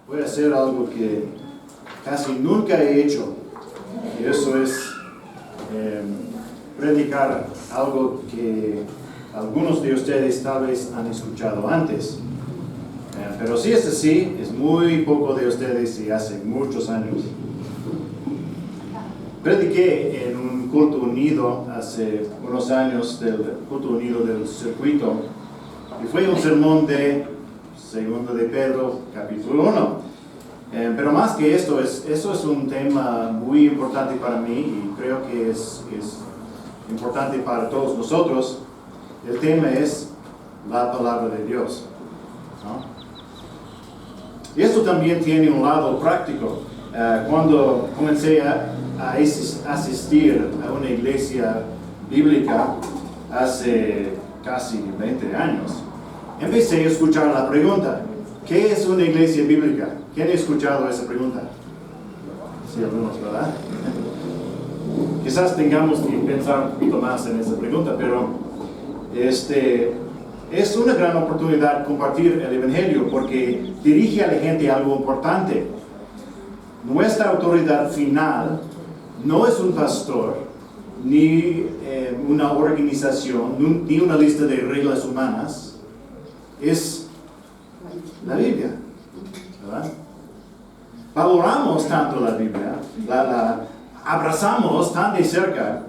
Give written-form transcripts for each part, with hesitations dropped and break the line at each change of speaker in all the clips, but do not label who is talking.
voy a hacer algo que casi nunca he hecho, y eso es predicar algo que algunos de ustedes tal vez han escuchado antes. Pero si es así, es muy poco de ustedes y hace muchos años. Prediqué en un culto unido hace unos años, del culto unido del circuito, y fue un sermón de 2 de Pedro, capítulo 1. Pero más que esto, eso es un tema muy importante para mí y creo que es importante para todos nosotros. El tema es la palabra de Dios, ¿no? Y esto también tiene un lado práctico. Cuando comencé a asistir a una iglesia bíblica hace casi 20 años, empecé a escuchar la pregunta: ¿qué es una iglesia bíblica? ¿Quién ha escuchado esa pregunta? Sí, algunos, ¿verdad? Quizás tengamos que pensar un poquito más en esa pregunta, pero es una gran oportunidad compartir el Evangelio porque dirige a la gente algo importante. Nuestra autoridad final no es un pastor, ni una organización, ni una lista de reglas humanas, es la Biblia, ¿verdad? Valoramos tanto la Biblia, la abrazamos tan de cerca,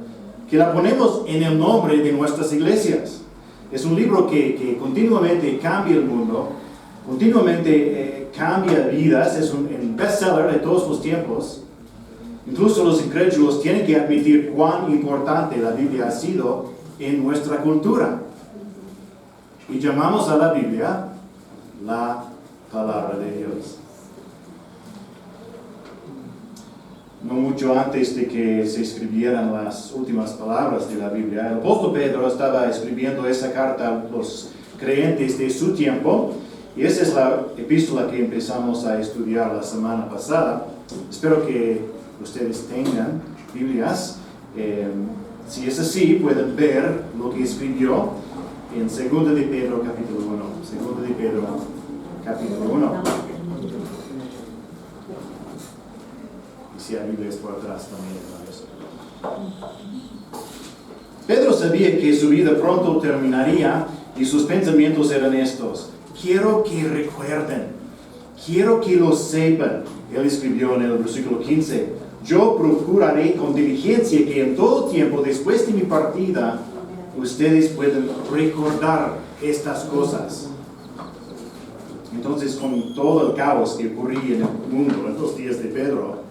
que la ponemos en el nombre de nuestras iglesias. Es un libro que continuamente cambia el mundo, continuamente cambia vidas, es un bestseller de todos los tiempos. Incluso los incrédulos tienen que admitir cuán importante la Biblia ha sido en nuestra cultura. Y llamamos a la Biblia la palabra de Dios. No mucho antes de que se escribieran las últimas palabras de la Biblia, el apóstol Pedro estaba escribiendo esa carta a los creyentes de su tiempo, y esa es la epístola que empezamos a estudiar la semana pasada. Espero que ustedes tengan Biblias. Si es así, pueden ver lo que escribió en 2 de Pedro capítulo 1. 2 de Pedro capítulo 1. Si hay Biblias por atrás también. Pedro sabía que su vida pronto terminaría y sus pensamientos eran estos: quiero que recuerden, quiero que lo sepan. Él escribió en el versículo 15: yo procuraré con diligencia que en todo tiempo después de mi partida ustedes puedan recordar estas cosas. Entonces, con todo el caos que ocurría en el mundo en los días de Pedro,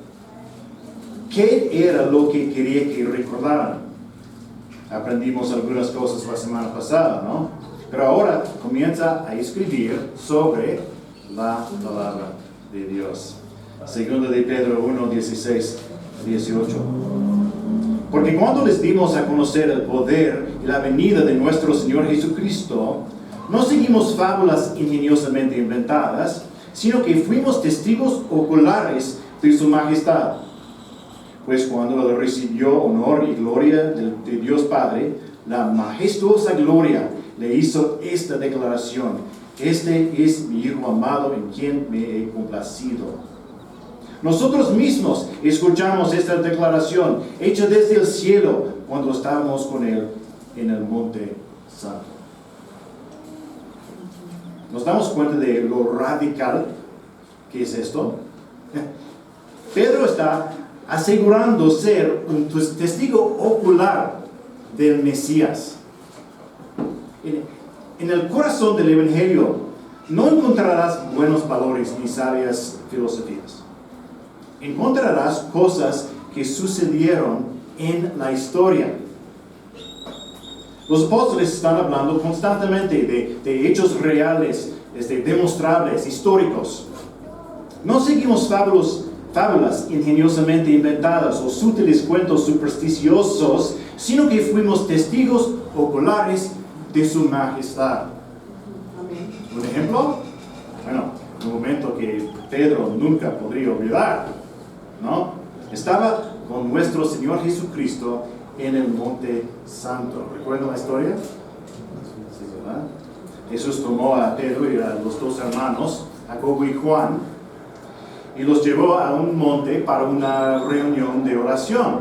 ¿qué era lo que quería que recordaran? Aprendimos algunas cosas la semana pasada, ¿no? Pero ahora comienza a escribir sobre la palabra de Dios. 2 de Pedro 1, 16, 18. Porque cuando les dimos a conocer el poder y la venida de nuestro Señor Jesucristo, no seguimos fábulas ingeniosamente inventadas, sino que fuimos testigos oculares de su majestad. Pues cuando Él recibió honor y gloria de Dios Padre, la majestuosa gloria le hizo esta declaración: este es mi Hijo amado en quien me he complacido. Nosotros mismos escuchamos esta declaración hecha desde el cielo cuando estábamos con Él en el Monte Santo. ¿Nos damos cuenta de lo radical que es esto? Pedro está asegurando ser un testigo ocular del Mesías. En el corazón del Evangelio no encontrarás buenos valores ni sabias filosofías. Encontrarás cosas que sucedieron en la historia. Los apóstoles están hablando constantemente de hechos reales, demostrables, históricos. No seguimos fábulas ingeniosamente inventadas o sutiles cuentos supersticiosos, sino que fuimos testigos oculares de su majestad. ¿Un ejemplo? Bueno, un momento que Pedro nunca podría olvidar, ¿no? Estaba con nuestro Señor Jesucristo en el Monte Santo. ¿Recuerdan la historia? Sí, ¿verdad? Jesús tomó a Pedro y a los dos hermanos, Jacobo y Juan, y los llevó a un monte para una reunión de oración.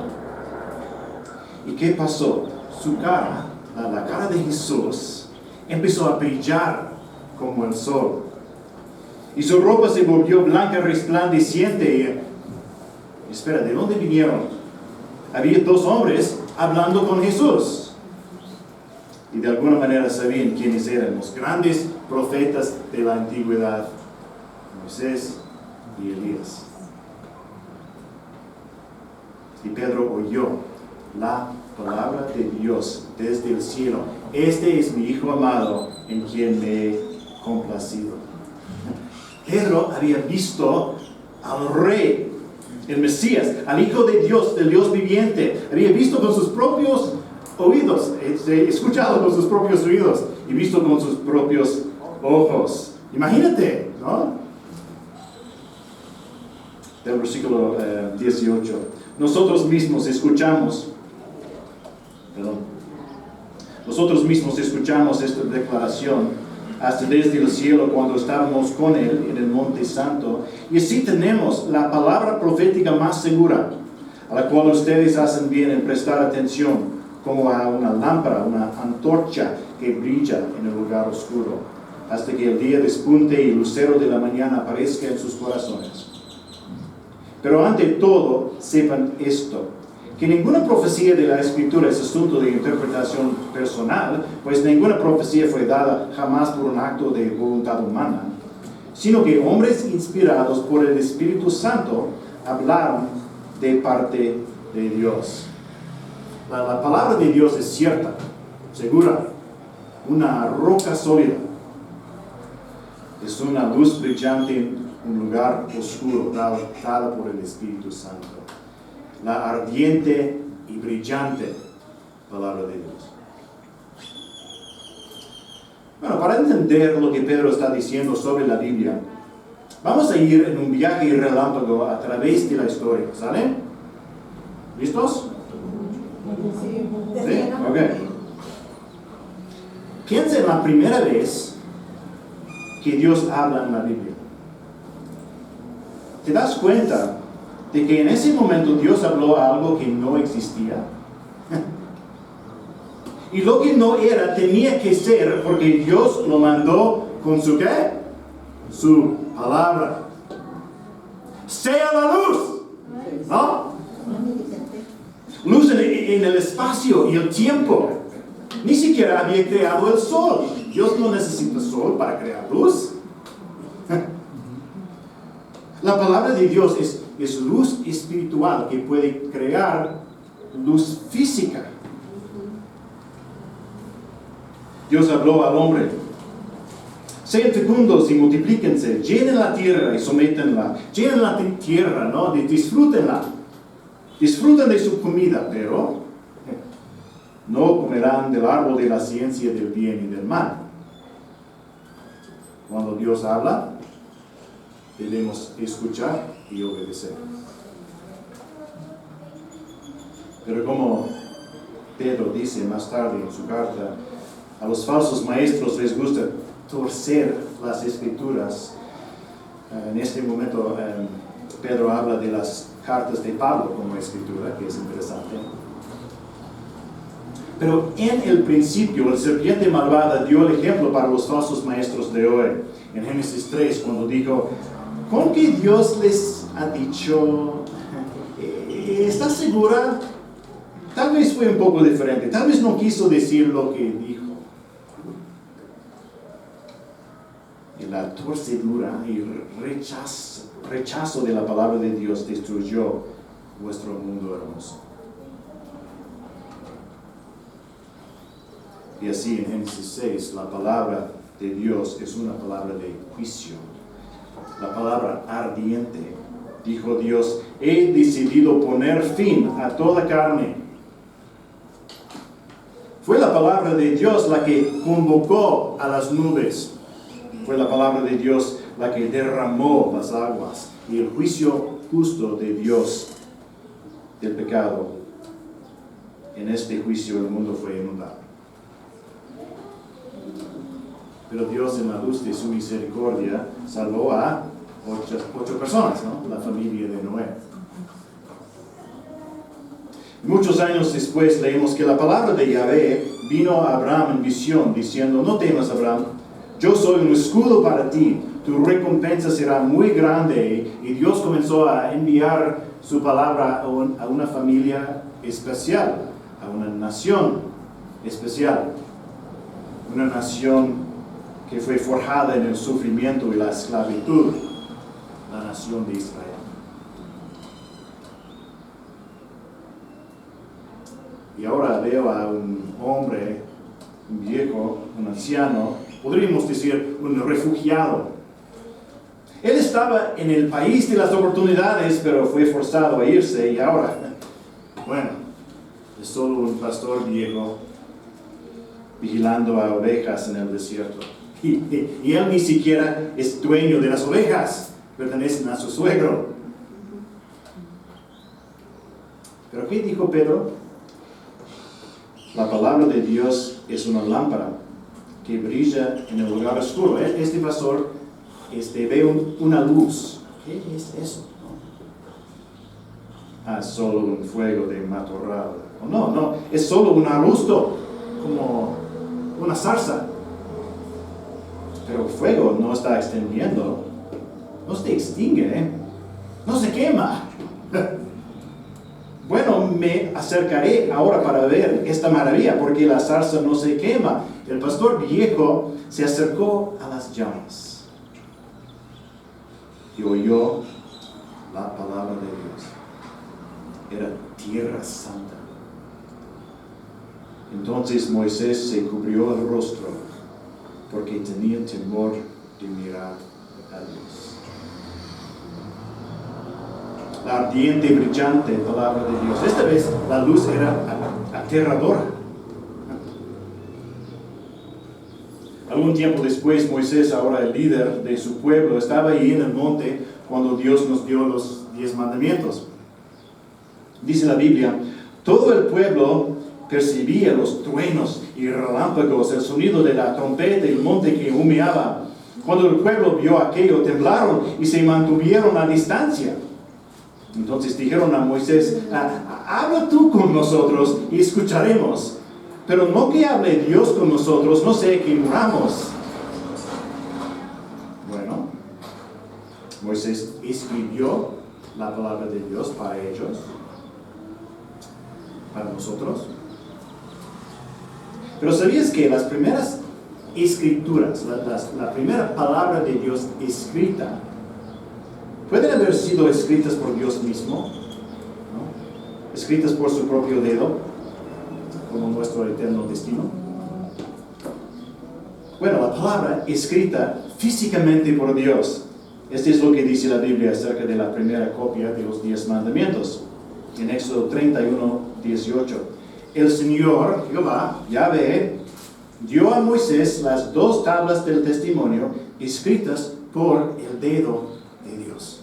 ¿Y qué pasó? Su cara, la cara de Jesús, empezó a brillar como el sol. Y su ropa se volvió blanca, resplandeciente. Y, espera, ¿de dónde vinieron? Había dos hombres hablando con Jesús. Y de alguna manera sabían quiénes eran los grandes profetas de la antigüedad, Moisés y Elías. Y Pedro oyó la palabra de Dios desde el cielo. Este es mi Hijo amado, en quien me he complacido. Pedro había visto al Rey, el Mesías, al Hijo de Dios, del Dios viviente. Había visto con sus propios oídos, escuchado con sus propios oídos y visto con sus propios ojos. Imagínate, ¿no? Del versículo 18. Nosotros mismos escuchamos esta declaración hasta desde el cielo cuando estábamos con Él en el Monte Santo. Y así tenemos la palabra profética más segura, a la cual ustedes hacen bien en prestar atención, como a una lámpara, una antorcha que brilla en el lugar oscuro, hasta que el día despunte y el lucero de la mañana aparezca en sus corazones. Pero ante todo, sepan esto, que ninguna profecía de la Escritura es asunto de interpretación personal, pues ninguna profecía fue dada jamás por un acto de voluntad humana, sino que hombres inspirados por el Espíritu Santo hablaron de parte de Dios. La palabra de Dios es cierta, segura, una roca sólida. Es una luz brillante en un lugar oscuro, dada por el Espíritu Santo. La ardiente y brillante palabra de Dios. Bueno, para entender lo que Pedro está diciendo sobre la Biblia, vamos a ir en un viaje relámpago a través de la historia, ¿sale? ¿Listos? ¿Sí? Ok. Piensa en la primera vez que Dios habla en la Biblia. ¿Te das cuenta de que en ese momento Dios habló algo que no existía? Y lo que no era tenía que ser porque Dios lo mandó con su ¿qué? Su palabra. ¡Sea la luz! ¿No? Luz en el espacio y el tiempo. Ni siquiera había creado el sol. Dios no necesita sol para crear luz. La palabra de Dios es luz espiritual que puede crear luz física. Dios habló al hombre: sean fecundos y multiplíquense, llenen la tierra y sométenla. Llenen la tierra, ¿no? Disfrútenla. Disfruten de su comida, pero no comerán del árbol de la ciencia del bien y del mal. Cuando Dios habla, debemos escuchar y obedecer. Pero como Pedro dice más tarde en su carta, a los falsos maestros les gusta torcer las escrituras. En este momento Pedro habla de las cartas de Pablo como escritura, que es interesante. Pero en el principio, la serpiente malvada dio el ejemplo para los falsos maestros de hoy. En Génesis 3, cuando dijo: ¿con qué Dios les ha dicho? ¿Estás segura? Tal vez fue un poco diferente. Tal vez no quiso decir lo que dijo. Y la torcedura y rechazo de la palabra de Dios destruyó vuestro mundo hermoso. Y así en Génesis 6, la palabra de Dios es una palabra de juicio. La palabra ardiente. Dijo Dios: he decidido poner fin a toda carne. Fue la palabra de Dios la que convocó a las nubes. Fue la palabra de Dios la que derramó las aguas. Y el juicio justo de Dios del pecado. En este juicio el mundo fue inundado. Pero Dios, en la luz de su misericordia, salvó a ocho personas, ¿no? La familia de Noé. Muchos años después leemos que la palabra de Yahvé vino a Abraham en visión, diciendo: no temas, Abraham, yo soy un escudo para ti, tu recompensa será muy grande. Y Dios comenzó a enviar su palabra a una familia especial, a una nación especial, una nación que fue forjada en el sufrimiento y la esclavitud, la nación de Israel. Y ahora veo a un hombre, un viejo, un anciano, podríamos decir un refugiado. Él estaba en el país de las oportunidades, pero fue forzado a irse, y ahora, bueno, es solo un pastor viejo vigilando a ovejas en el desierto. Y él ni siquiera es dueño de las ovejas, pertenecen a su suegro. ¿Pero qué dijo Pedro? La palabra de Dios es una lámpara que brilla en el lugar oscuro. Este pastor ve una luz. ¿Qué es eso? Solo un fuego de matorral. No, es solo un arbusto, como una zarza. Pero el fuego no está extendiendo, no se extingue, no se quema. Bueno, me acercaré ahora para ver esta maravilla, porque la zarza no se quema. El pastor viejo se acercó a las llamas y oyó la palabra de Dios. Era tierra santa. Entonces Moisés se cubrió el rostro, porque tenía temor de mirar a Dios. La ardiente y brillante palabra de Dios. Esta vez la luz era aterradora. Algún tiempo después, Moisés, ahora el líder de su pueblo, estaba ahí en el monte cuando Dios nos dio los 10 mandamientos. Dice la Biblia: todo el pueblo percibía los truenos y relámpagos, el sonido de la trompeta y el monte que humeaba. Cuando el pueblo vio aquello, temblaron y se mantuvieron a distancia. Entonces dijeron a Moisés: habla tú con nosotros y escucharemos, pero no que hable Dios con nosotros, no sea que muramos. Bueno, Moisés escribió la palabra de Dios para ellos, para nosotros. Pero ¿sabías que las primeras escrituras, la primera palabra de Dios escrita, pueden haber sido escritas por Dios mismo, ¿no? Escritas por su propio dedo, como nuestro eterno destino? Bueno, la palabra escrita físicamente por Dios. Esto es lo que dice la Biblia acerca de la primera copia de los 10 mandamientos. En Éxodo 31, 18. El Señor, Jehová, Yahvé, dio a Moisés las 2 tablas del testimonio escritas por el dedo de Dios.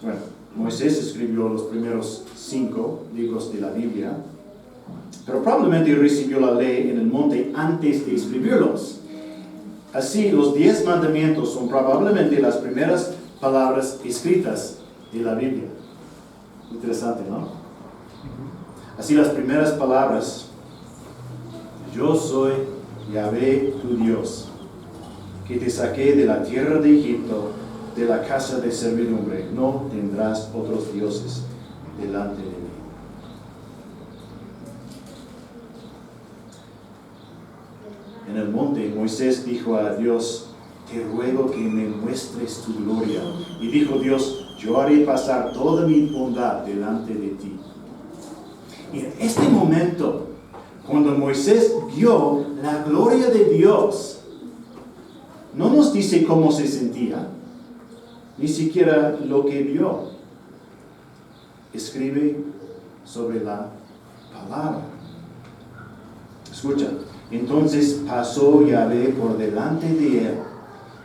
Bueno, Moisés escribió los primeros 5 libros de la Biblia, pero probablemente recibió la ley en el monte antes de escribirlos. Así, los 10 mandamientos son probablemente las primeras palabras escritas de la Biblia. Interesante, ¿no? Así, las primeras palabras: yo soy Yahvé tu Dios, que te saqué de la tierra de Egipto, de la casa de servidumbre. No tendrás otros dioses delante de mí. En el monte, Moisés dijo a Dios: te ruego que me muestres tu gloria. Y dijo Dios: yo haré pasar toda mi bondad delante de ti. Y en este momento, cuando Moisés vio la gloria de Dios, no nos dice cómo se sentía, ni siquiera lo que vio. Escribe sobre la palabra. Escucha: entonces pasó Yahvé por delante de él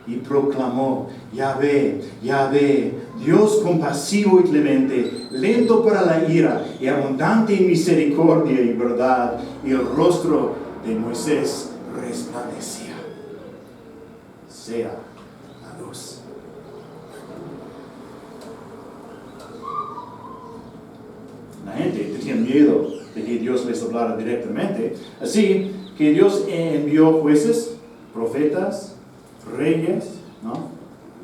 y proclamó: Yahvé, Yahvé, Dios compasivo y clemente, lento para la ira y abundante en misericordia y verdad. Y el rostro de Moisés resplandecía. Sea la luz. La gente tenía miedo de que Dios les hablara directamente, así que Dios envió jueces, profetas, reyes, ¿no?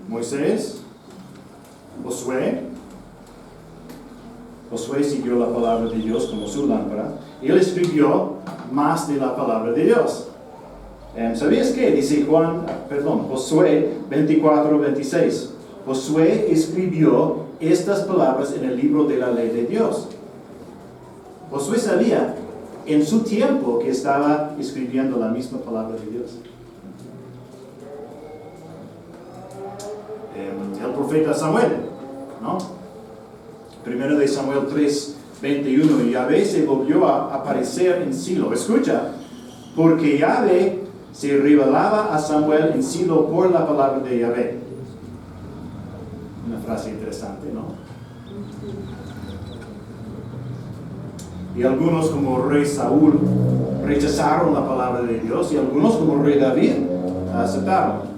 Moisés, Josué. Josué siguió la palabra de Dios como su lámpara. Y él escribió más de la palabra de Dios. ¿Sabías qué? Dice Josué 24:26. Josué escribió estas palabras en el libro de la ley de Dios. Josué sabía en su tiempo que estaba escribiendo la misma palabra de Dios. El profeta Samuel, ¿no? Primero de Samuel 3:21, y Yahvé se volvió a aparecer en Silo. Escucha, porque Yahvé se revelaba a Samuel en Silo por la palabra de Yahvé. Una frase interesante, ¿no? Y algunos como rey Saúl rechazaron la palabra de Dios y algunos como rey David aceptaron.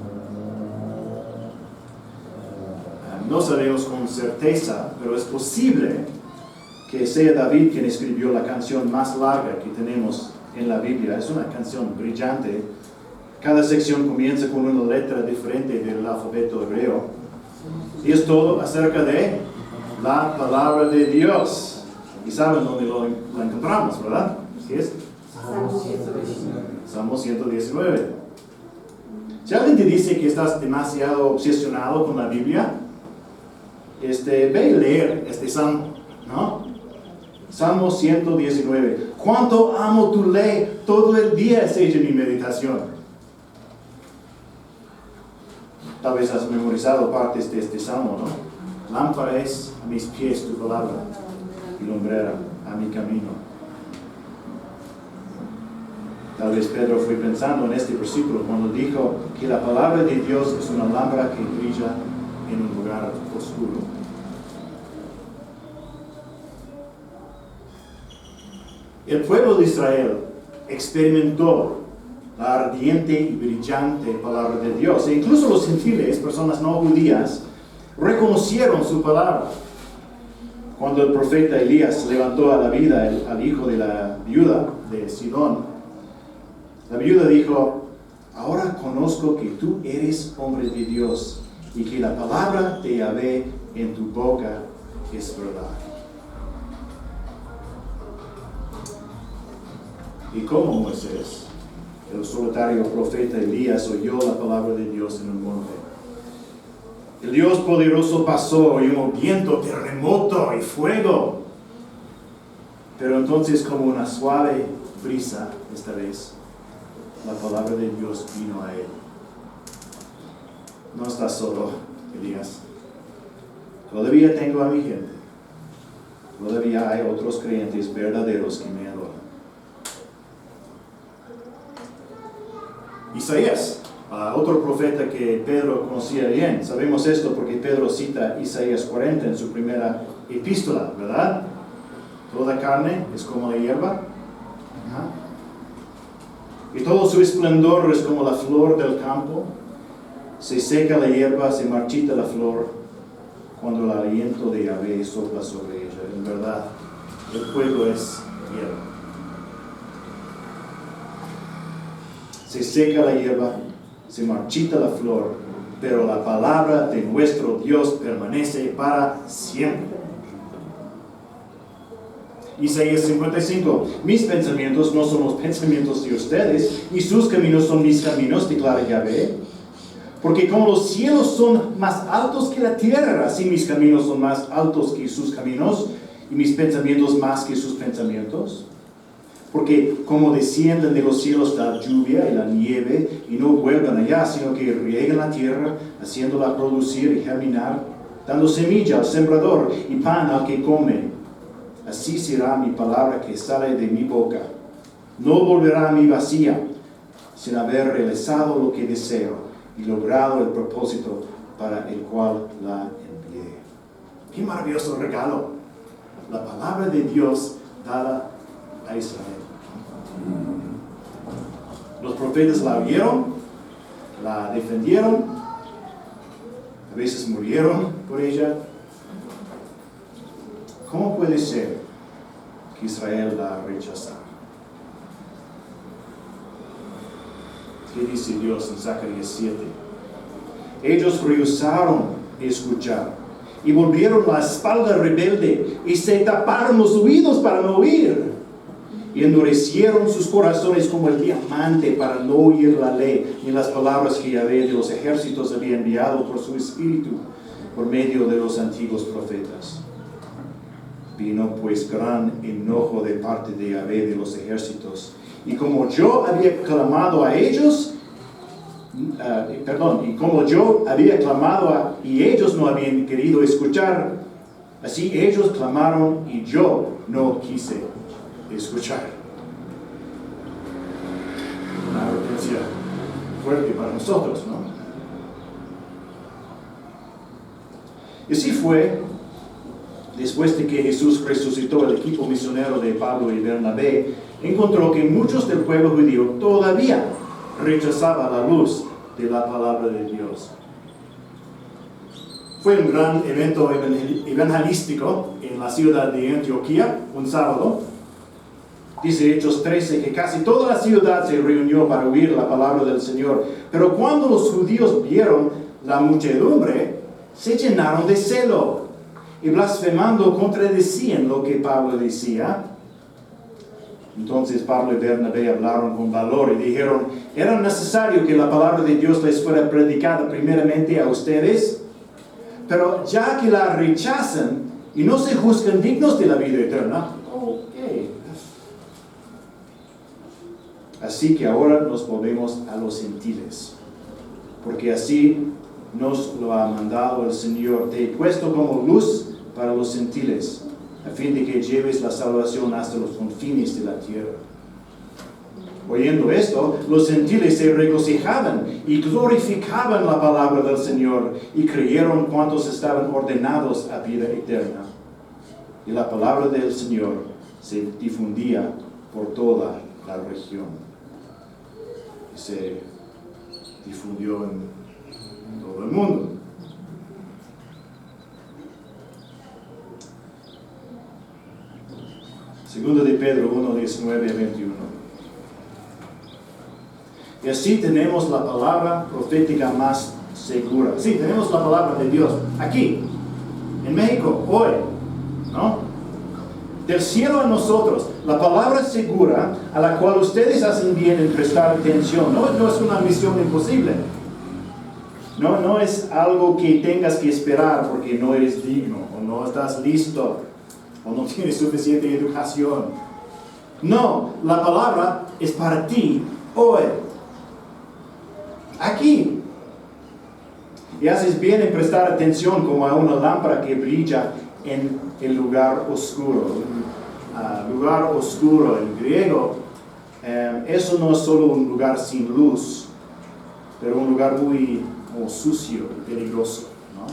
No sabemos con certeza, pero es posible que sea David quien escribió la canción más larga que tenemos en la Biblia. Es una canción brillante. Cada sección comienza con una letra diferente del alfabeto hebreo. Y es todo acerca de la palabra de Dios. Y saben dónde lo encontramos, ¿verdad? ¿Qué es? Salmo 119. Si alguien te dice que estás demasiado obsesionado con la Biblia, ve a leer este salmo, ¿no? Salmo 119. Cuánto amo tu ley, todo el día es hecha mi meditación. Tal vez has memorizado partes de este salmo, ¿no? Lámpara es a mis pies tu palabra y lumbrera a mi camino. Tal vez Pedro fue pensando en este versículo cuando dijo que la palabra de Dios es una lámpara que brilla en un lugar oscuro. El pueblo de Israel experimentó la ardiente y brillante palabra de Dios. E incluso los gentiles, personas no judías, reconocieron su palabra. Cuando el profeta Elías levantó a la vida al hijo de la viuda de Sidón, la viuda dijo: ahora conozco que tú eres hombre de Dios y que la palabra de Yahvé en tu boca es verdad. Y como Moisés, el solitario profeta Elías oyó la palabra de Dios en un monte. El Dios poderoso pasó y hubo viento, terremoto y fuego. Pero entonces, como una suave brisa, esta vez, la palabra de Dios vino a él. No estás solo, Elías. Todavía tengo a mi gente. Todavía hay otros creyentes verdaderos que me adoran. Isaías, otro profeta que Pedro conocía bien. Sabemos esto porque Pedro cita Isaías 40 en su primera epístola, ¿verdad? Toda carne es como la hierba. Y todo su esplendor es como la flor del campo. Se seca la hierba, se marchita la flor, cuando el aliento de Yahvé sopla sobre ella. En verdad, el fuego es hierba. Se seca la hierba, se marchita la flor, pero la palabra de nuestro Dios permanece para siempre. Isaías 55. Mis pensamientos no son los pensamientos de ustedes, y sus caminos son mis caminos, declara Yahvé. Porque como los cielos son más altos que la tierra, así mis caminos son más altos que sus caminos, y mis pensamientos más que sus pensamientos. Porque como descienden de los cielos la lluvia y la nieve, y no vuelven allá, sino que riegan la tierra, haciéndola producir y germinar, dando semilla al sembrador y pan al que come, así será mi palabra que sale de mi boca. No volverá a mí vacía, sin haber realizado lo que deseo y logrado el propósito para el cual la envié. ¡Qué maravilloso regalo! La palabra de Dios dada a Israel. Los profetas la vieron, la defendieron, veces murieron por ella. ¿Cómo puede ser que Israel la rechazara? ¿Qué dice Dios en Zacarías 7? Ellos rehusaron escuchar y volvieron la espalda rebelde y se taparon los oídos para no oír. Y endurecieron sus corazones como el diamante para no oír la ley ni las palabras que Yahvé de los ejércitos había enviado por su espíritu por medio de los antiguos profetas. Vino pues gran enojo de parte de Yahvé de los ejércitos. Y como yo había clamado a ellos, y ellos no habían querido escuchar, así ellos clamaron y yo no quise escuchar. Una advertencia fuerte para nosotros, ¿no? Y así fue, después de que Jesús resucitó el equipo misionero de Pablo y Bernabé, encontró que muchos del pueblo judío todavía rechazaban la luz de la palabra de Dios. Fue un gran evento evangelístico en la ciudad de Antioquía, un sábado. Dice Hechos 13 que casi toda la ciudad se reunió para oír la palabra del Señor. Pero cuando los judíos vieron la muchedumbre, se llenaron de celo y blasfemando contradecían lo que Pablo decía. Entonces Pablo y Bernabé hablaron con valor y dijeron: era necesario que la palabra de Dios les fuera predicada primeramente a ustedes, pero ya que la rechazan y no se juzgan dignos de la vida eterna, así que ahora nos volvemos a los gentiles, porque así nos lo ha mandado el Señor: te he puesto como luz para los gentiles, a fin de que lleves la salvación hasta los confines de la tierra. Oyendo esto, los gentiles se regocijaban y glorificaban la palabra del Señor, y creyeron cuantos estaban ordenados a vida eterna. Y la palabra del Señor se difundía por toda la región. Y se difundió en todo el mundo. Segundo de Pedro 1, 19 a 21. Y así tenemos la palabra profética más segura. Sí, tenemos la palabra de Dios aquí, en México, hoy, ¿no? Del cielo a nosotros, la palabra segura a la cual ustedes hacen bien en prestar atención. No es una misión imposible. No es algo que tengas que esperar porque no eres digno o no estás listo o no tienes suficiente educación. No, la palabra es para ti hoy, aquí. Y haces bien en prestar atención como a una lámpara que brilla en el lugar oscuro. Lugar oscuro en griego, eso no es solo un lugar sin luz, pero un lugar muy sucio y peligroso, ¿no?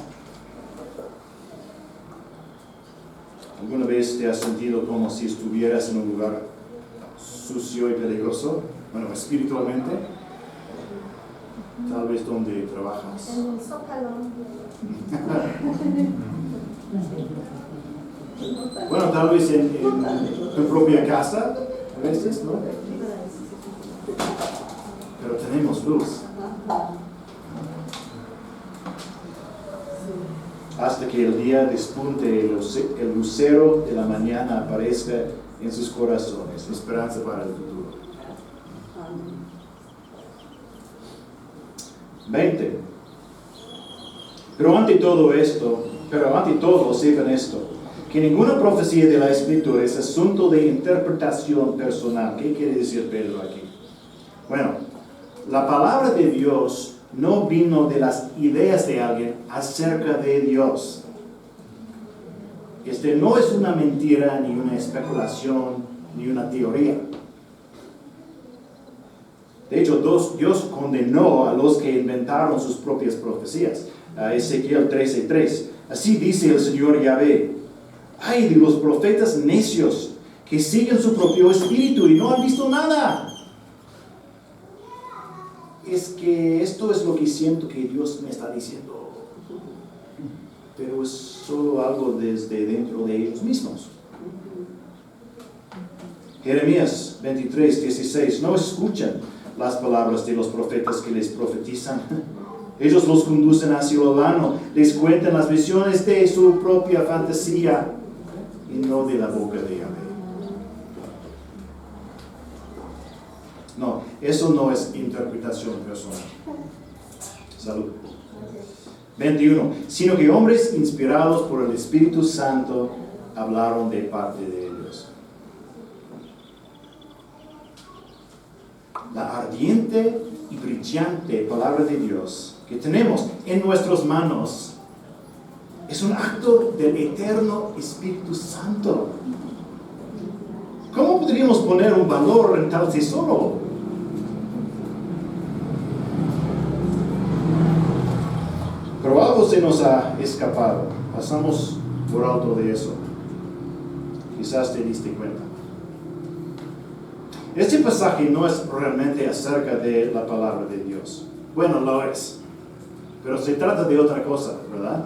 ¿Alguna vez te has sentido como si estuvieras en un lugar sucio y peligroso? Bueno, espiritualmente. Tal vez donde trabajas.
En un zócalo.
Bueno, tal vez en tu propia casa, a veces, ¿no? Pero tenemos luz. Hasta que el día despunte, el lucero de la mañana aparezca en sus corazones, esperanza para el futuro. 20. Pero ante todo sepan esto, que ninguna profecía de la Escritura es asunto de interpretación personal. ¿Qué quiere decir Pedro aquí? Bueno, la palabra de Dios no vino de las ideas de alguien acerca de Dios. No es una mentira, ni una especulación, ni una teoría. De hecho, Dios condenó a los que inventaron sus propias profecías. Ezequiel 13:3. Así dice el Señor Yahvé: ay de los profetas necios que siguen su propio espíritu y no han visto nada. Es que esto es lo que siento que Dios me está diciendo. pero es solo algo desde dentro de ellos mismos. Jeremías 23:16, no escuchan las palabras de los profetas que les profetizan. Ellos los conducen hacia lo vano, les cuentan las visiones de su propia fantasía y no de la boca de Yahvé. No, eso no es interpretación personal. Salud. 21. Sino que hombres inspirados por el Espíritu Santo hablaron de parte de ellos. La ardiente y brillante palabra de Dios que tenemos en nuestras manos es un acto del eterno Espíritu Santo. ¿Cómo podríamos poner un valor en tal tesoro? Pero algo se nos ha escapado. Pasamos por alto de eso. Quizás te diste cuenta. Este pasaje no es realmente acerca de la palabra de Dios. Bueno, lo es. Pero se trata de otra cosa, ¿verdad?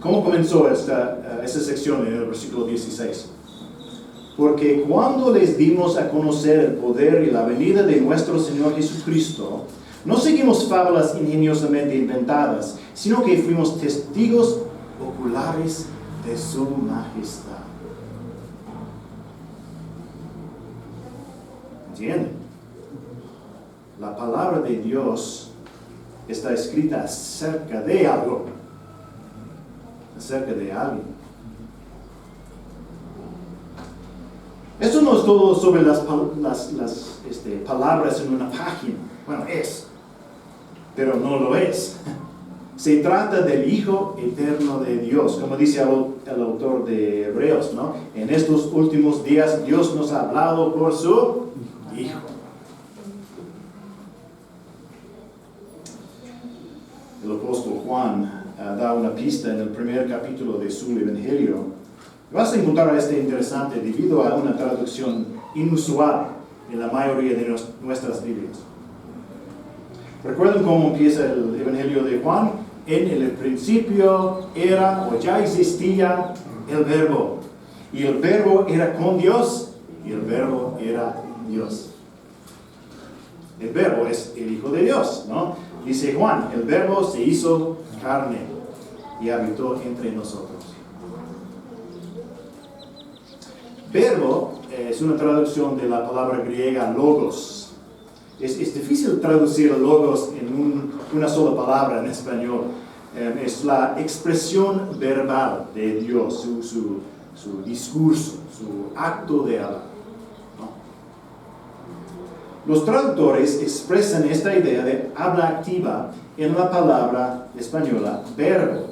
¿Cómo comenzó esta sección en el versículo 16? Porque cuando les dimos a conocer el poder y la venida de nuestro Señor Jesucristo, no seguimos fábulas ingeniosamente inventadas, sino que fuimos testigos oculares de su majestad. ¿Entienden? La palabra de Dios está escrita acerca de algo, acerca de alguien. Esto no es todo sobre las palabras en una página. Bueno, es, pero no lo es. Se trata del Hijo eterno de Dios, como dice el autor de Hebreos, ¿no? En estos últimos días Dios nos ha hablado por su Hijo. El apóstol Juan da una pista en el primer capítulo de su Evangelio. Vas a encontrar este interesante debido a una traducción inusual en la mayoría de nuestras Biblias. ¿Recuerdan cómo empieza el Evangelio de Juan? En el principio era o ya existía el Verbo. Y el Verbo era con Dios y el Verbo era Dios. El Verbo es el Hijo de Dios, ¿no? Dice Juan, el Verbo se hizo carne y habitó entre nosotros. Verbo es una traducción de la palabra griega logos. Es difícil traducir logos en una sola palabra en español. Es la expresión verbal de Dios, su discurso, su acto de hablar, ¿no? Los traductores expresan esta idea de habla activa en la palabra española verbo.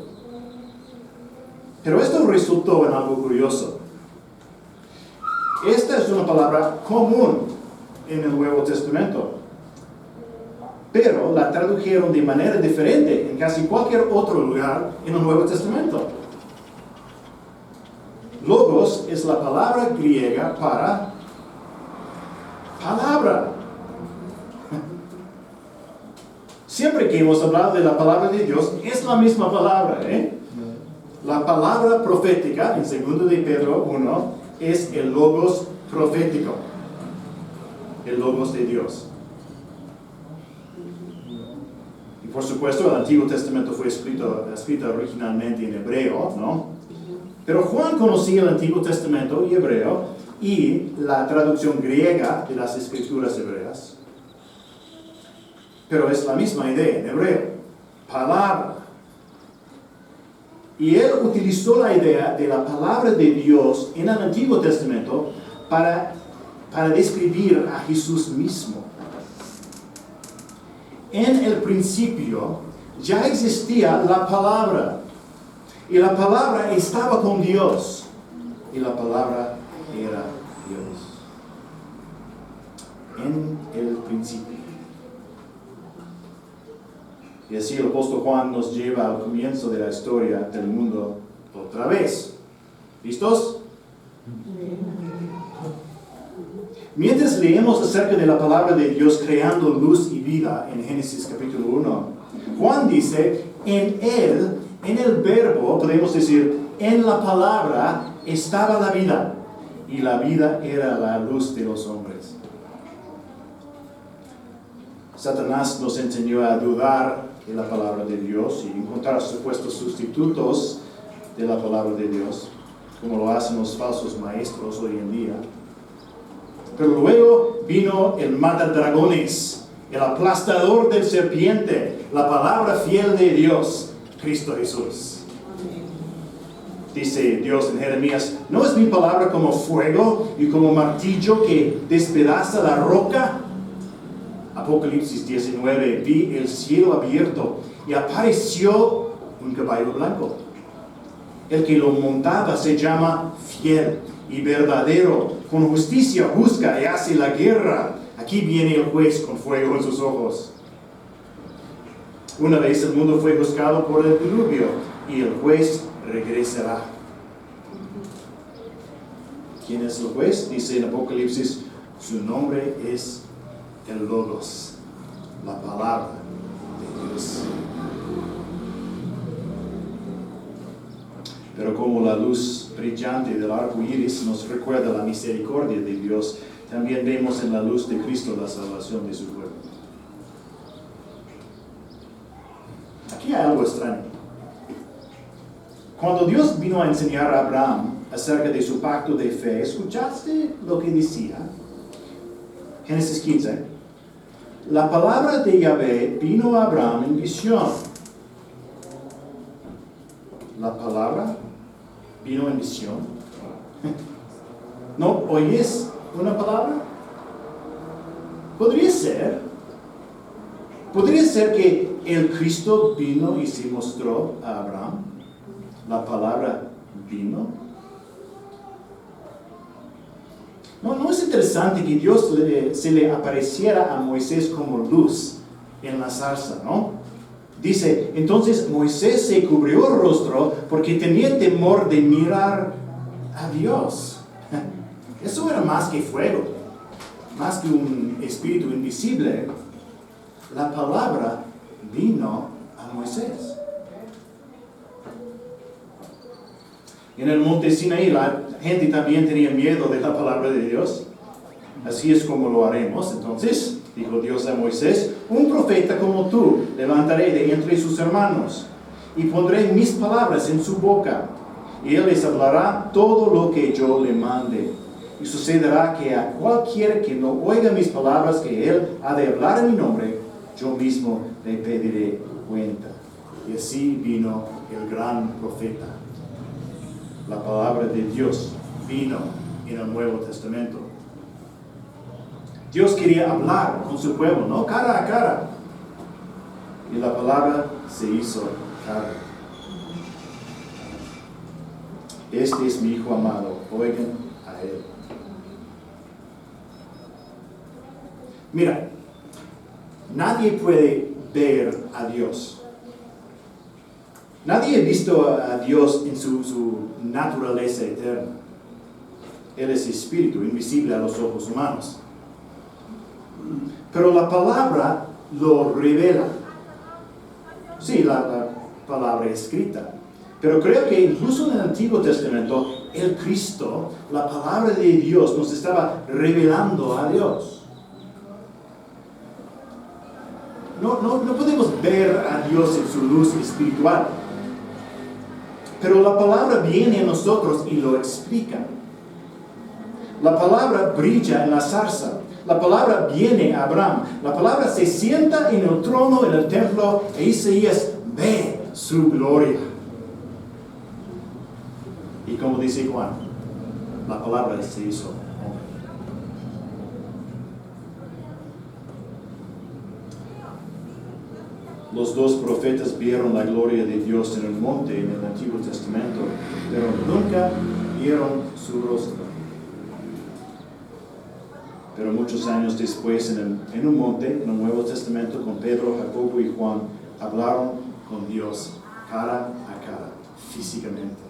Pero esto resultó en algo curioso. Esta es una palabra común en el Nuevo Testamento, pero la tradujeron de manera diferente en casi cualquier otro lugar en el Nuevo Testamento. Logos es la palabra griega para palabra. Siempre que hemos hablado de la palabra de Dios, es la misma palabra, ¿eh? La palabra profética, en 2 de Pedro 1, es el logos profético, el logos de Dios. Y por supuesto el Antiguo Testamento fue escrito originalmente en hebreo, ¿no? Pero Juan conocía el Antiguo Testamento y hebreo y la traducción griega de las escrituras hebreas. Pero es la misma idea en hebreo, palabra. Y él utilizó la idea de la palabra de Dios en el Antiguo Testamento para describir a Jesús mismo. En el principio ya existía la palabra. Y la palabra estaba con Dios. Y la palabra era Dios. En el principio. Y así el apóstol Juan nos lleva al comienzo de la historia del mundo otra vez. ¿Listos? Mientras leemos acerca de la palabra de Dios creando luz y vida en Génesis capítulo 1, Juan dice, en él, en el verbo, podemos decir, en la palabra estaba la vida, y la vida era la luz de los hombres. Satanás nos enseñó a dudar de la palabra de Dios y encontrar supuestos sustitutos de la palabra de Dios, como lo hacen los falsos maestros hoy en día. Pero luego vino el matadragones, el aplastador del serpiente, la palabra fiel de Dios, Cristo Jesús. Dice Dios en Jeremías, ¿no es mi palabra como fuego y como martillo que despedaza la roca? Apocalipsis 19, vi el cielo abierto y apareció un caballo blanco. El que lo montaba se llama Fiel y Verdadero, con justicia juzga y hace la guerra. Aquí viene el juez con fuego en sus ojos. Una vez el mundo fue juzgado por el diluvio y el juez regresará. ¿Quién es el juez? Dice en Apocalipsis, su nombre es el Logos, la palabra de Dios. Pero como la luz brillante del arco iris nos recuerda la misericordia de Dios, también vemos en la luz de Cristo la salvación de su pueblo. Aquí hay algo extraño. Cuando Dios vino a enseñar a Abraham acerca de su pacto de fe, ¿escuchaste lo que decía? Génesis 15. La palabra de Yahvé vino a Abraham en visión. La palabra vino en visión. ¿No oyes una palabra? Podría ser que el Cristo vino y se mostró a Abraham. La palabra vino. ¿No es interesante que Dios se le apareciera a Moisés como luz en la zarza, no? Dice, entonces Moisés se cubrió el rostro porque tenía temor de mirar a Dios. Eso era más que fuego, más que un espíritu invisible. La palabra vino a Moisés. En el monte Sinaí la gente también tenía miedo de la palabra de Dios. Así es como lo haremos. Entonces, dijo Dios a Moisés, un profeta como tú levantaré de entre sus hermanos y pondré mis palabras en su boca y él les hablará todo lo que yo le mande. Y sucederá que a cualquiera que no oiga mis palabras que él ha de hablar en mi nombre, yo mismo le pediré cuenta. Y así vino el gran profeta. La palabra de Dios vino en el Nuevo Testamento. Dios quería hablar con su pueblo, no cara a cara. Y la palabra se hizo carne. Este es mi Hijo amado, oigan a él. Mira, nadie puede ver a Dios. Nadie ha visto a Dios en su naturaleza eterna. Él es espíritu, invisible a los ojos humanos. Pero la palabra lo revela. Sí, la palabra escrita. Pero creo que incluso en el Antiguo Testamento, el Cristo, la palabra de Dios, nos estaba revelando a Dios. No podemos ver a Dios en su luz espiritual. Pero la palabra viene a nosotros y lo explica. La palabra brilla en la zarza. La palabra viene a Abraham. La palabra se sienta en el trono, en el templo, e Isaías ve su gloria. Y como dice Juan, la palabra se hizo hombre. Los dos profetas vieron la gloria de Dios en el monte en el Antiguo Testamento, pero nunca vieron su rostro. Pero muchos años después, en un monte, en el Nuevo Testamento, con Pedro, Jacobo y Juan, hablaron con Dios cara a cara, físicamente.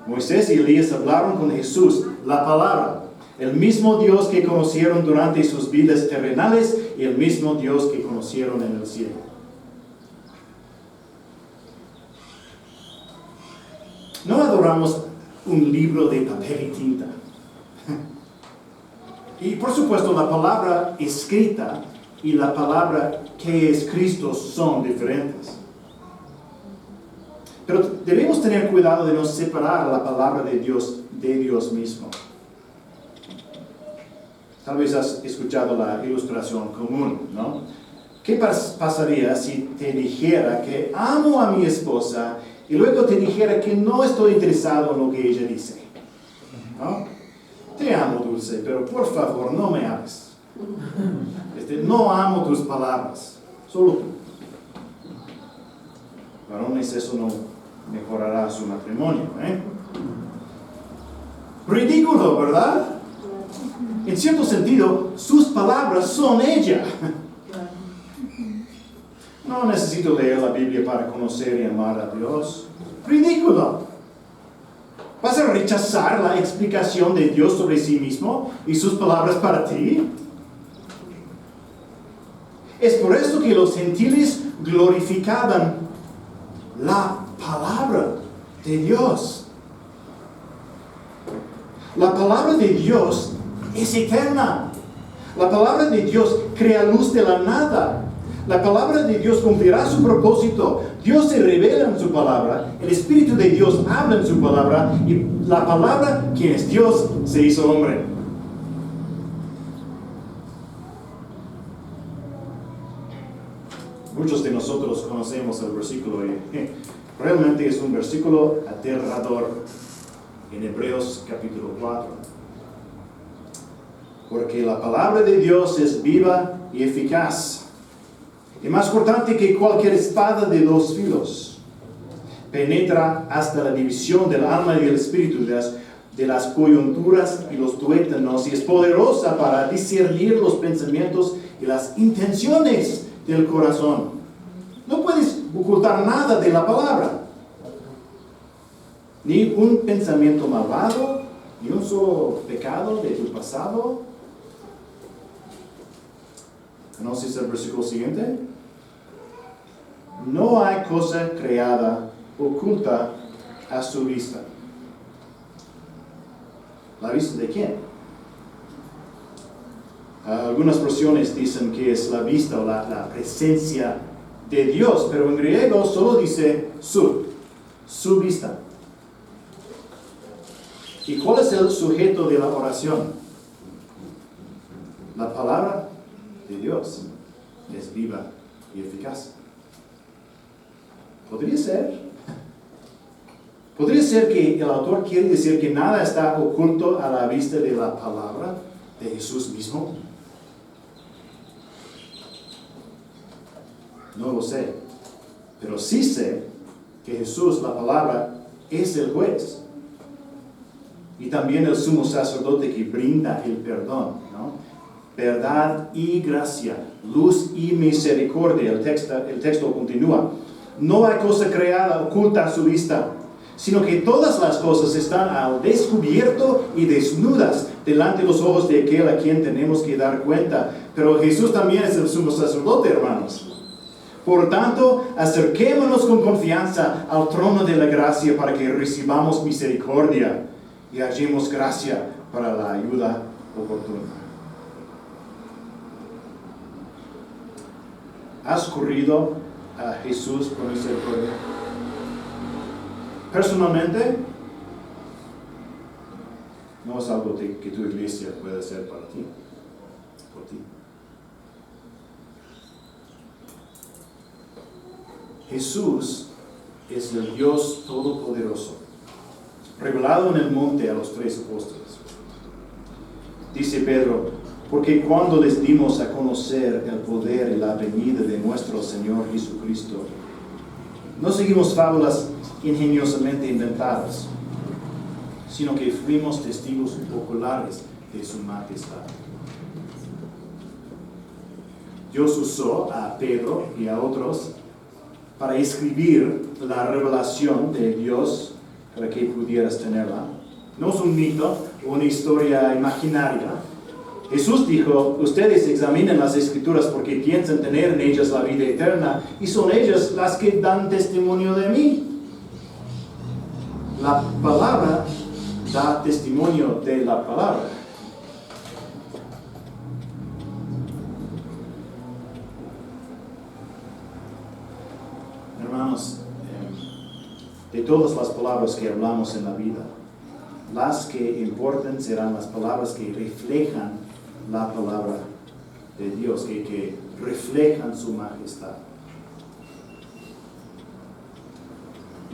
Moisés y Elías hablaron con Jesús, la palabra, El mismo Dios que conocieron durante sus vidas terrenales y el mismo Dios que conocieron en el cielo. No adoramos un libro de papel y tinta. Y por supuesto la palabra escrita y la palabra que es Cristo son diferentes. Pero debemos tener cuidado de no separar la palabra de Dios mismo. Tal vez has escuchado la ilustración común, ¿no? ¿Qué pasaría si te dijera que amo a mi esposa y luego te dijera que no estoy interesado en lo que ella dice? ¿No? Te amo, Dulce, pero por favor no me hables. No amo tus palabras, solo tú. Varones, eso no mejorará su matrimonio, ¿eh? Ridículo, ¿verdad? En cierto sentido, sus palabras son ella. No necesito leer la Biblia para conocer y amar a Dios. Ridículo. ¿Vas a rechazar la explicación de Dios sobre sí mismo y sus palabras para ti? Es por esto que los gentiles glorificaban la palabra de Dios. La palabra de Dios es eterna. La palabra de Dios crea luz de la nada. La palabra de Dios cumplirá su propósito. Dios se revela en su palabra. El Espíritu de Dios habla en su palabra. Y la palabra, quien es Dios, se hizo hombre. Muchos de nosotros conocemos el versículo y realmente es un versículo aterrador en Hebreos capítulo 4. Porque la palabra de Dios es viva y eficaz, y más cortante que cualquier espada de dos filos. Penetra hasta la división del alma y del espíritu, de las coyunturas y los tuétanos, y es poderosa para discernir los pensamientos y las intenciones del corazón. No puedes ocultar nada de la palabra. Ni un pensamiento malvado, ni un solo pecado de tu pasado. ¿Conoces el versículo siguiente? No hay cosa creada oculta a su vista. ¿La vista de quién? Algunas versiones dicen que es la vista o la presencia de Dios, pero en griego solo dice su vista. ¿Y cuál es el sujeto de la oración? La palabra de Dios es viva y eficaz. ¿Podría ser? ¿Podría ser que el autor quiere decir que nada está oculto a la vista de la palabra de Jesús mismo? No lo sé, pero sí sé que Jesús, la palabra, es el juez. Y también el sumo sacerdote que brinda el perdón, ¿no? Verdad y gracia, luz y misericordia. El texto continúa. No hay cosa creada oculta a su vista, sino que todas las cosas están al descubierto y desnudas delante de los ojos de aquel a quien tenemos que dar cuenta. Pero Jesús también es el sumo sacerdote, hermanos. Por tanto, acerquémonos con confianza al trono de la gracia para que recibamos misericordia y hallemos gracia para la ayuda oportuna. ¿Has corrido a Jesús por misericordia? Personalmente, no es algo que tu iglesia puede hacer para ti, por ti. Jesús es el Dios Todopoderoso, revelado en el monte a los 3 apóstoles. Dice Pedro, porque cuando les dimos a conocer el poder y la venida de nuestro Señor Jesucristo, no seguimos fábulas ingeniosamente inventadas, sino que fuimos testigos oculares de su majestad. Dios usó a Pedro y a otros para escribir la revelación de Dios para que pudieras tenerla. No es un mito una historia imaginaria. Jesús dijo, ustedes examinen las Escrituras porque piensan tener en ellas la vida eterna y son ellas las que dan testimonio de mí. La palabra da testimonio de la palabra. Hermanos, de todas las palabras que hablamos en la vida, las que importan serán las palabras que reflejan la palabra de Dios, que reflejan su majestad.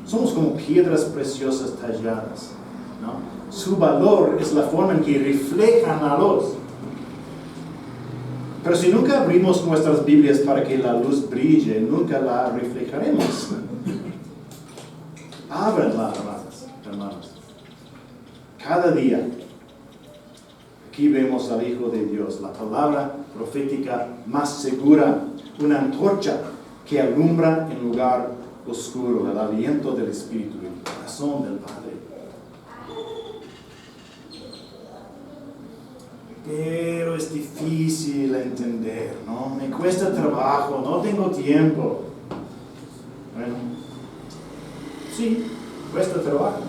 Somos como piedras preciosas talladas, ¿no? Su valor es la forma en que reflejan la luz. Pero si nunca abrimos nuestras Biblias para que la luz brille, nunca la reflejaremos. Ábranla, hermanos. Cada día, aquí vemos al Hijo de Dios, la palabra profética más segura, una antorcha que alumbra en lugar oscuro, el aliento del Espíritu, el corazón del Padre. Pero es difícil entender, ¿no? Me cuesta trabajo, no tengo tiempo. Bueno, sí, cuesta trabajo.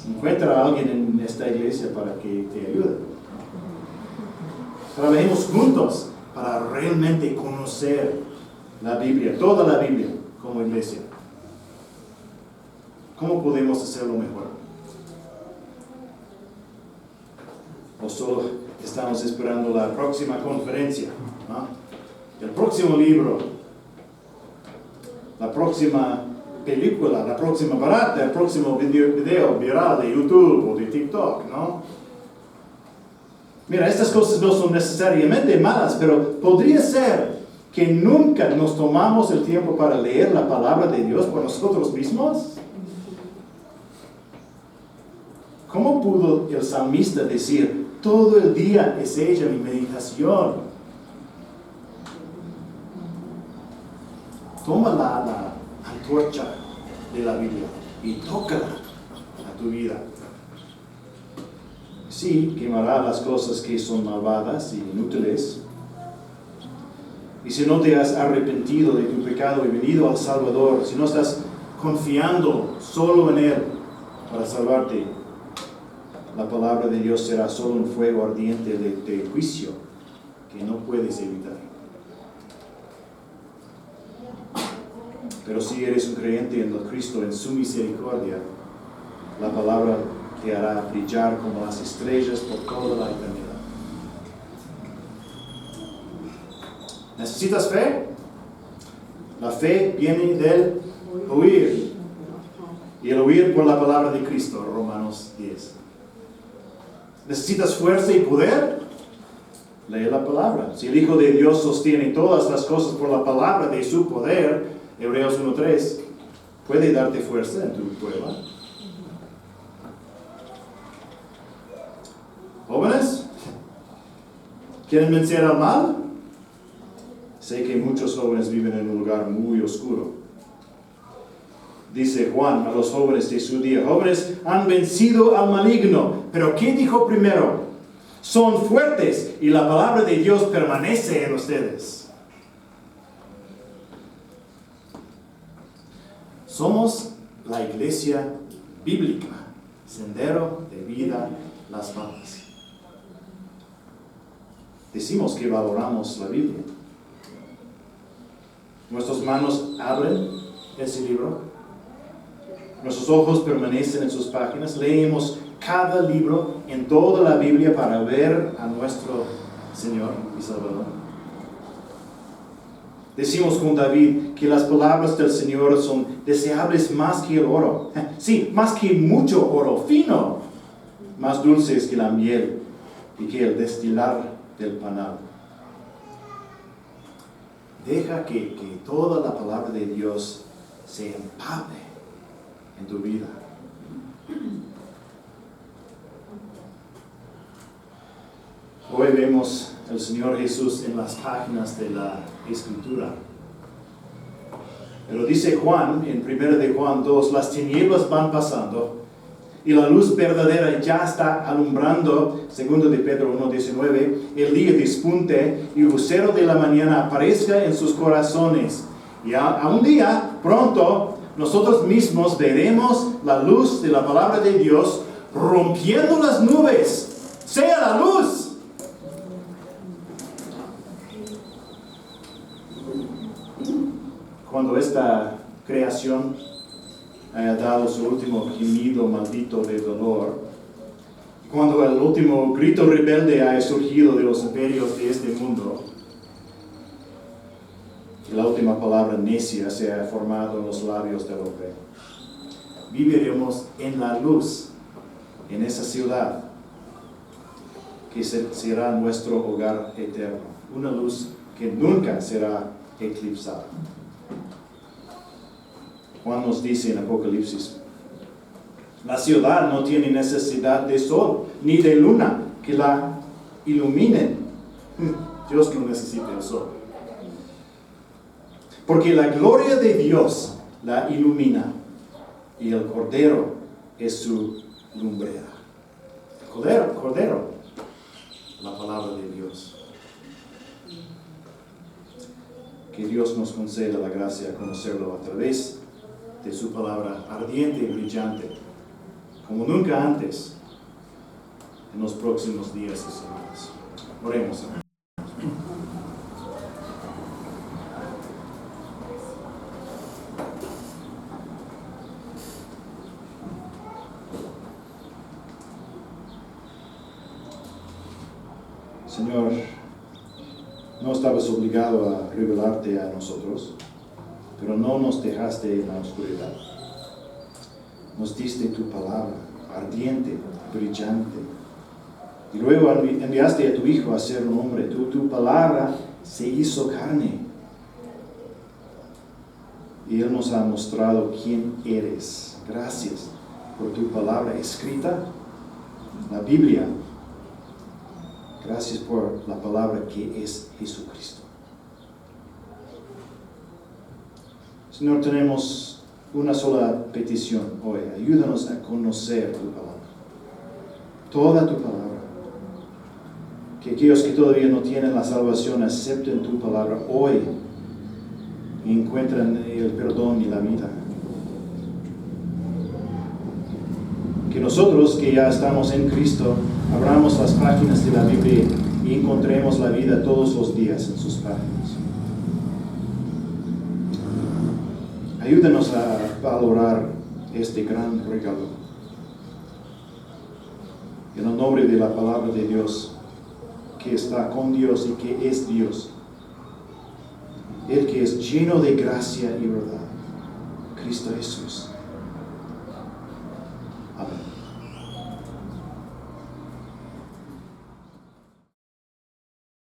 Encuentra a alguien en esta iglesia para que te ayude. Trabajemos juntos para realmente conocer la Biblia, toda la Biblia, como iglesia. ¿Cómo podemos hacerlo mejor? ¿O solo estamos esperando la próxima conferencia, ¿no? El próximo libro, la próxima película, la próxima barata, el próximo video viral de YouTube o de TikTok, ¿no? Mira, estas cosas no son necesariamente malas, pero podría ser que nunca nos tomamos el tiempo para leer la palabra de Dios por nosotros mismos. ¿Cómo pudo el salmista decir, todo el día es ella mi meditación? Toma la antorcha de la Biblia y tócala a tu vida. Sí, quemará las cosas que son malvadas y inútiles. Y si no te has arrepentido de tu pecado y venido al Salvador, si no estás confiando solo en Él para salvarte, la palabra de Dios será solo un fuego ardiente de juicio que no puedes evitar. Pero si eres un creyente en Cristo, en su misericordia, la palabra te hará brillar como las estrellas por toda la eternidad. ¿Necesitas fe? La fe viene del oír. Y el oír por la palabra de Cristo, Romanos 10. ¿Necesitas fuerza y poder? Lee la palabra. Si el Hijo de Dios sostiene todas las cosas por la palabra de su poder, Hebreos 1:3, ¿puede darte fuerza en tu prueba? ¿Jóvenes? ¿Quieren vencer al mal? Sé que muchos jóvenes viven en un lugar muy oscuro. Dice Juan a los jóvenes de su día, jóvenes han vencido al maligno. Pero ¿qué dijo primero? Son fuertes y la palabra de Dios permanece en ustedes. Somos la iglesia bíblica, sendero de vida, Las Palmas. Decimos que valoramos la Biblia. Nuestras manos abren ese libro. Nuestros ojos permanecen en sus páginas. Leemos cada libro en toda la Biblia para ver a nuestro Señor y Salvador. Decimos con David que las palabras del Señor son deseables más que el oro. Sí, más que mucho oro fino. Más dulces que la miel y que el destilar del panal. Deja que toda la palabra de Dios se empape en tu vida. Hoy vemos al Señor Jesús en las páginas de la Escritura. Pero dice Juan, en 1 de Juan 2, las tinieblas van pasando y la luz verdadera ya está alumbrando, segundo de Pedro 1:19, el día despunte y el lucero de la mañana aparezca en sus corazones. Y a un día, pronto, nosotros mismos veremos la luz de la palabra de Dios rompiendo las nubes. ¡Sea la luz! Cuando esta creación haya dado su último gemido maldito de dolor, cuando el último grito rebelde haya surgido de los imperios de este mundo, y la última palabra necia se haya formado en los labios del hombre, viviremos en la luz, en esa ciudad, que será nuestro hogar eterno, una luz que nunca será eclipsada. Juan nos dice en Apocalipsis, la ciudad no tiene necesidad de sol ni de luna que la iluminen. Dios no necesita el sol. Porque la gloria de Dios la ilumina y el Cordero es su lumbrera. Cordero, la palabra de Dios. Que Dios nos conceda la gracia de conocerlo a través de su palabra ardiente y brillante, como nunca antes, en los próximos días y semanas. Oremos. Señor, no estabas obligado a revelarte a nosotros, pero no nos dejaste en la oscuridad. Nos diste tu palabra, ardiente, brillante. Y luego enviaste a tu Hijo a ser un hombre. Tu palabra se hizo carne. Y Él nos ha mostrado quién eres. Gracias por tu palabra escrita, la Biblia. Gracias por la palabra que es Jesucristo. Señor, tenemos una sola petición hoy. Ayúdanos a conocer tu palabra. Toda tu palabra. Que aquellos que todavía no tienen la salvación acepten tu palabra hoy y encuentren el perdón y la vida. Que nosotros que ya estamos en Cristo, abramos las páginas de la Biblia y encontremos la vida todos los días en sus páginas. Ayúdanos a valorar este gran regalo. En el nombre de la palabra de Dios, que está con Dios y que es Dios, el que es lleno de gracia y verdad, Cristo Jesús.